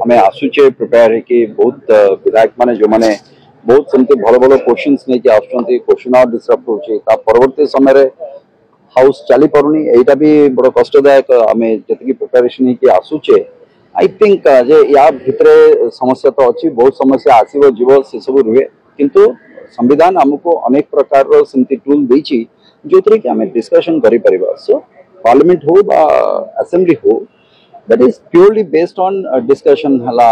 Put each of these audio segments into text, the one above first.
आमे आसुचे प्रिपेयर कि बहुत विधायक माने जो माने बहुत सेमती भल भल क्वेश्चंस नहीं कि आसुचंती क्वेश्चन आवर डिस्टर्ब होची ता परवर्ती समय रे हाउस चली परुनी एटा भी बड़ कष्टदायक आमे जति प्रिपरेशन कि आसुचे आई थिंक जे या भितरे समस्या तो अच्छी बहुत समस्या आसीबो जीवो से सब रुहे किंतु संविधान हमको अनेक प्रकार रो सेमती टूल देछि जोतरे कि हमें डिस्कशन करि परिबा सो पार्लियामेंट हो बा असेंबली हो that is purely based on discussion हला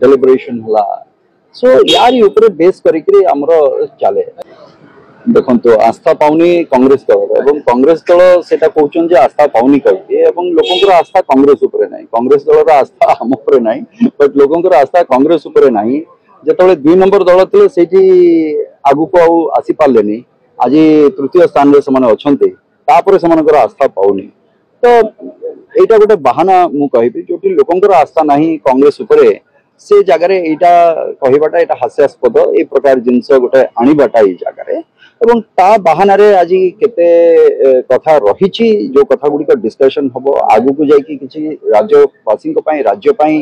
deliberation हला so यार ये ऊपर बेस करिकरी हमरो चले देखन तो आस्था पाउनी कांग्रेस दल एवं कांग्रेस दल सेटा कहउछन जे आस्था पाउनी कहके एवं लोकंकर आस्था कांग्रेस ऊपर नाही कांग्रेस दल रा आस्था हम ऊपर नाही बट लोकंकर आस्था कांग्रेस ऊपर नाही जेतले 2 नंबर दल थिले सेठी आगु को आसी पालेनी आज तृतीय स्थान रे समान अछंते तापर समानकर आस्था पाउनी तो एटा गोटे बाहाना मु कहबी जोटी लोकंकर आस्था नाही कांग्रेस उपरे से जगह एटा कहबाटा एटा हास्यास्पद ए प्रकार जिंस गोटे आनिबाटा ए जगह एवं ता बाहाना रे आज केते कथा रहिछि जो कथा गुडी का डिस्कशन हबो आगु को जाई कि किछि राज्यवासी को पई राज्य पई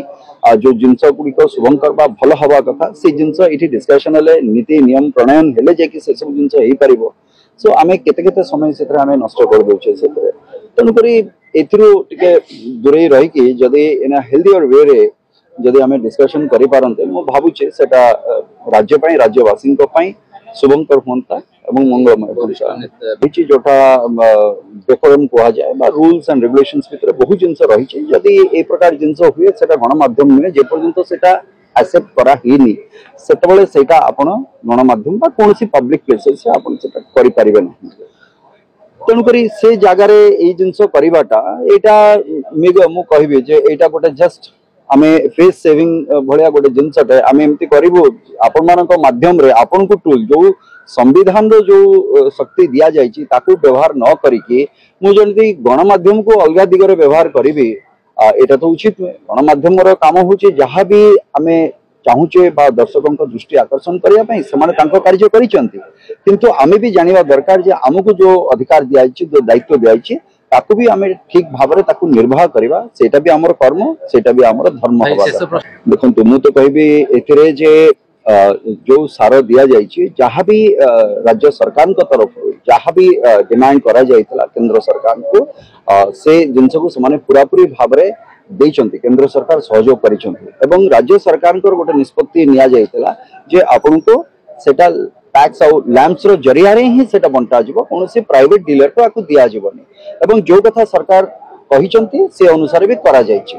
जो जिंस गुडी को शुभंकर बा भल हवा कथा से जिंस इठी डिस्कशन ले नीति नियम प्रणयन हेले जे कि से सब जिंस हेई परिबो सो आमे केते केते समय सेतरे आमे नष्ट कर दोछे सेतरे तनु करी एथिरो टिके दूरे रही कि जदि इन हेल्दी वे रे जदि आमे डिस्कशन करि पारंते मो भाबुचे सेटा राज्य पई राज्यवासी को पई शुभंकर होंता एवं मंगलमय होंता बिची जोटा डेकोरम कोहा जाय बा रूल्स एंड रेगुलेशंस भितर बहुत जिंस रही छि जदि ए प्रकार जिंस हुए सेटा गणमाध्यम में जे पर्यंत सेटा एक्सेप्ट करा हिनी सेतबेले सेटा आपण गणमाध्यम बा कोनसी पब्लिक प्लेसेस से आपण सेटा करि परिबे नै तेणु करी से जगार ये जिनस करवाटा यहाँ मु कहबी जे एटा गोटे जस्ट आमे फेस सेविंग भलिया गोटे जिनसटे आमे एमती करिवो आपण मानक माध्यम रे आपण को टूल जो संविधान रो जो शक्ति दिया जायछि ताकू व्यवहार न करिके मु जणती गणमाध्यम को अलगा दिगरे व्यवहार करिवि एटा तो उचित गणमाध्यम रो काम होछि जहाँ भी आमे चाहूचे बा दर्शकों दृष्टि आकर्षण करिया पई समान तांको कार्य करिसंती किंतु आमे भी जानिबा दरकार जे हमको जो अधिकार दियाइछि जो दायित्व दियाइछि ताकू भी आमे ठीक भाबरे ताकू निर्वाह करिबा सेटा भी हमर कर्म सेटा भी हमर धर्म होबा देखंतु मु तो कहबी एथिरे जे जो सार दिया जाइछि जहाँ भी राज्य सरकार को तरफ जहाँ भी डिमांड करा जाइतला केंद्र सरकार को से जिनस को समान पूरा पूरी भाबरे देइचंती केंद्र सरकार सहयोग करिसंती एवं राज्य सरकार को गोटे निष्पत्ति निया जाइतला जे आपन को सेटा टैक्स और लैंप्स रो जरिया रे ही सेटा बंटा जिवो कोनोसी प्राइवेट डीलर को आकु दिया जिवोनी एवं जो कथा सरकार कहिसंती से अनुसार भी करा जाइछि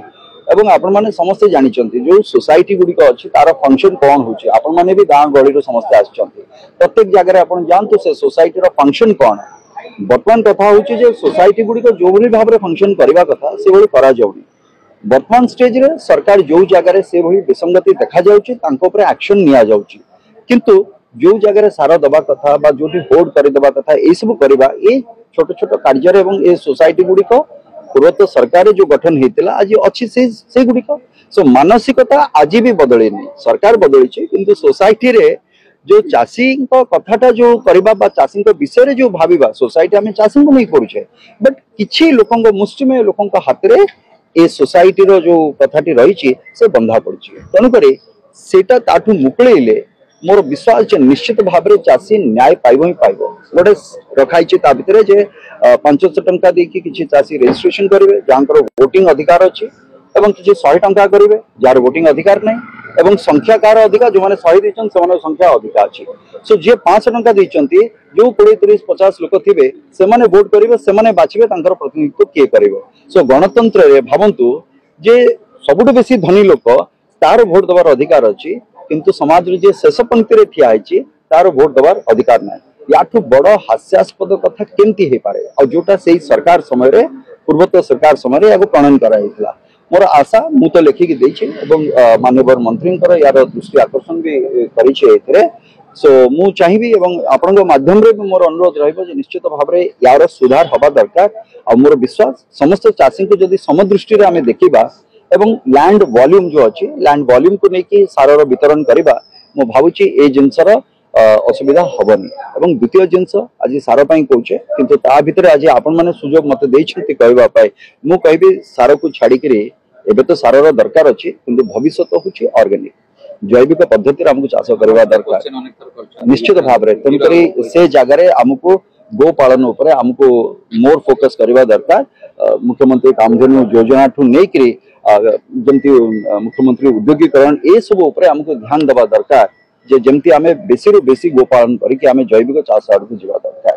एवं आपण माने समस्त जानिचंती जो सोसाइटी गुडी को अछि तार फंक्शन कोन होछि आपण माने भी गांव गळी रो समस्त आछंती प्रत्येक जगह रे आपण जानतो से सोसाइटी रो फंक्शन कोन वर्तमान कथा होछि जे सोसाइटी गुडी को जो भली भाबरे फंक्शन करबा कथा से भली करा जाउनी वर्तमान स्टेज रे सरकार जो जगह रे से भली विसंगति देखा जाउछि तांको ऊपर एक्शन निया जाउछि किंतु जो जगह रे सारा दबा कथा बा जोटी होल्ड करि दबा कथा ए सब करबा ए छोट छोट कार्य रे एवं ए सोसाइटी गुडी को पूर्वत सरकार जो गठन हेतिला आज अच्छी से गुडी को सो मानसिकता आज भी बदली नहीं सरकार बदली छै किंतु सोसाइटी रे जो चासी को कथाटा जो करबा बा चासी को विषय रे जो भाबीबा सोसाइटी हमें चासी को नहीं करूछे बट किछि लोकन को मुष्टिमेय लोकन को हाथ रे ए सोसाइटी रो जो कथाटी रही छी से बंधा पड़छि तनु करे सेटा ताठू मुकळेले मोर विश्वास जे निश्चित भाव में चाषी न्याय पाइब ही पाइब गोटे रखाई ता भितर जे 500 टंका देकी किछि चाषी रजिस्ट्रेशन करेंगे जहाँ वोटिंग अधिकार अच्छी एवं किछि 100 टंका करेंगे जार वोटिंग अधिकार नहीं एवं संख्या कार अधिकार जो मैंने 100 देछन से संख्या अधिकार अच्छी सो जे 500 टंका देछंती जो 20 30 50 लोक थिबे से माने वोट करेंगे से माने बाछिबे तांकर प्रतिनिधित्व किए करिवो सो गणतंत्र रे भावंतु जे सबुठ बेसी धनी लोक तार वोट दबार अधिकार अच्छी किंतु समाज रे जे शेष पंक्ति रे ठिया आइछि तार वोट दबार अधिकार नै याठू बड़ हास्यास्पद कथा केमती हे पारे और जोटा सेही सरकार समय रे पूर्वत सरकार समय रे याको प्रणयन करा हितला मोर आशा मु तो लेखि कि देछि एवं माननीय मंत्री कर यार दृष्टि आकर्षण भी करिछि एथिरे सो मु चाहिबी एवं आपनक माध्यम रे मोर अनुरोध रहइबो जे निश्चित भाव रे यार सुधार हबा दरकार और मोर विश्वास समस्त चाषी को जदि समदृष्टि रे आमे देखिबा एवं लैंड वॉल्यूम जो अच्छी लैंड वॉल्यूम को लेकिन सार वितरण करवा मु भावुची ए जिनसर असुविधा हबनी एवं द्वितीय जिनस आज सार पई कहूचे किंतु ता भितर आज आपण माने सुजोग मते देइछंती कहबा पाए मु कहबी सार को छाड़ी करी एबे तो सारर दरकार अच्छी किंतु भविष्य हूँ ऑर्गेनिक जैविक पद्धति आमको चाष करवा दरकार निश्चित भाव में तेणुक से जगार आमको गो पालन उपरे आमको मोर फोकस करवा दरकार मुख्यमंत्री कामधेनु योजना ठू नहीं जमती मुख्यमंत्री उद्योगीकरण ए सब उपरे आमको ध्यान देवा दरकार जे जमती आमे बेसी रु बेसी गो पालन करके आमे जैविक चाष आड़ को जीवा दरकार।